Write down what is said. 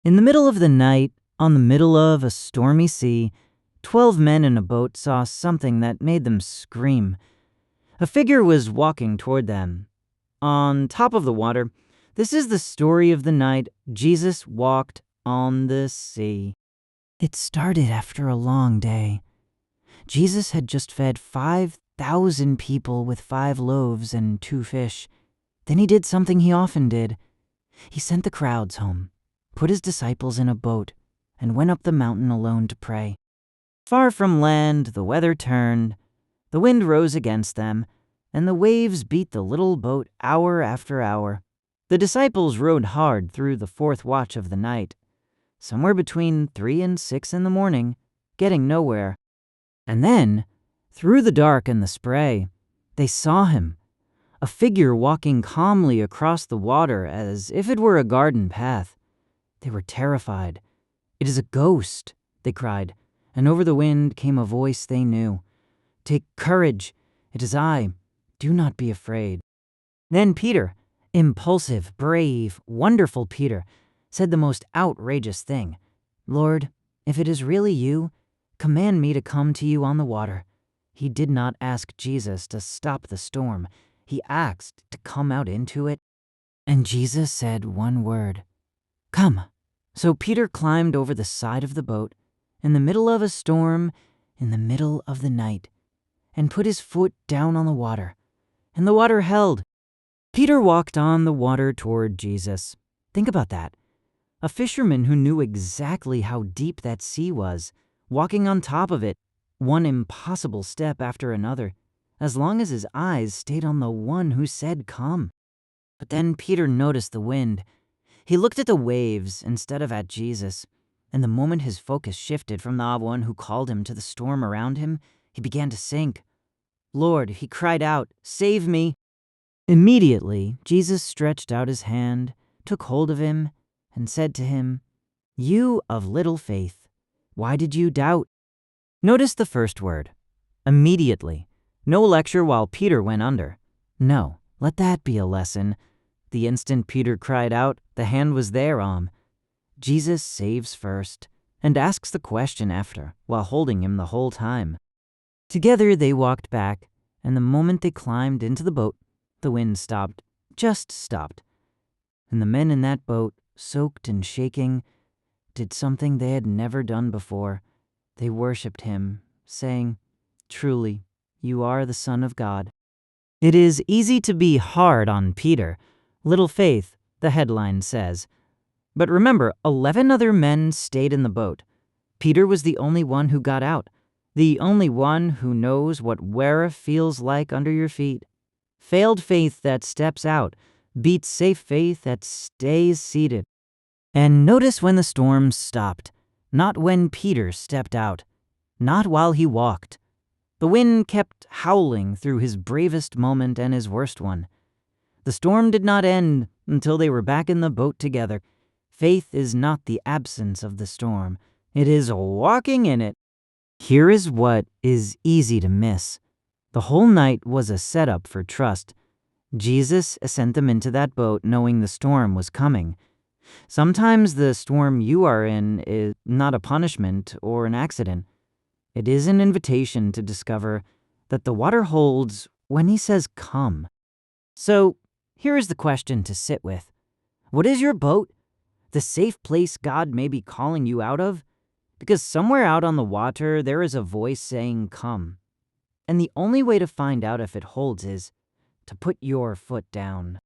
In the middle of the night, on the middle of a stormy sea, 12 men in a boat saw something that made them scream. A figure was walking toward them. On top of the water, this is the story of the night Jesus walked on the sea. It started after a long day. Jesus had just fed 5,000 people with 5 loaves and 2 fish. Then he did something he often did. He sent the crowds home, put his disciples in a boat, and went up the mountain alone to pray. Far from land, the weather turned, the wind rose against them, and the waves beat the little boat hour after hour. The disciples rowed hard through the 4th watch of the night, somewhere between 3 and 6 in the morning, getting nowhere. And then, through the dark and the spray, they saw him, a figure walking calmly across the water as if it were a garden path. They were terrified. "It is a ghost," they cried, and over the wind came a voice they knew. "Take courage, it is I. Do not be afraid." Then Peter, impulsive, brave, wonderful Peter, said the most outrageous thing. "Lord, if it is really you, command me to come to you on the water." He did not ask Jesus to stop the storm. He asked to come out into it. And Jesus said one word, "Come." So Peter climbed over the side of the boat, in the middle of a storm, in the middle of the night, and put his foot down on the water, and the water held. Peter walked on the water toward Jesus. Think about that. A fisherman who knew exactly how deep that sea was, walking on top of it, one impossible step after another, as long as his eyes stayed on the one who said, "Come." But then Peter noticed the wind. He looked at the waves instead of at Jesus, and the moment his focus shifted from the one who called him to the storm around him, he began to sink. "Lord," he cried out, "save me." Immediately, Jesus stretched out his hand, took hold of him, and said to him, "You of little faith, why did you doubt?" Notice the first word, immediately. No lecture while Peter went under. No, let that be a lesson. The instant Peter cried out, the hand was there. Jesus saves first and asks the question after, while holding him the whole time. Together they walked back, and the moment they climbed into the boat, the wind stopped, just stopped. And the men in that boat, soaked and shaking, did something they had never done before. They worshipped him, saying, "Truly, you are the Son of God." It is easy to be hard on Peter. Little faith, the headline says. But remember, 11 other men stayed in the boat. Peter was the only one who got out, the only one who knows what wear feels like under your feet. Failed faith that steps out beats safe faith that stays seated. And notice when the storm stopped, not when Peter stepped out, not while he walked. The wind kept howling through his bravest moment and his worst one. The storm did not end until they were back in the boat together. Faith is not the absence of the storm. It is walking in it. Here is what is easy to miss. The whole night was a setup for trust. Jesus sent them into that boat knowing the storm was coming. Sometimes the storm you are in is not a punishment or an accident. It is an invitation to discover that the water holds when he says come. So here is the question to sit with. What is your boat? The safe place God may be calling you out of? Because somewhere out on the water there is a voice saying come. And the only way to find out if it holds is to put your foot down.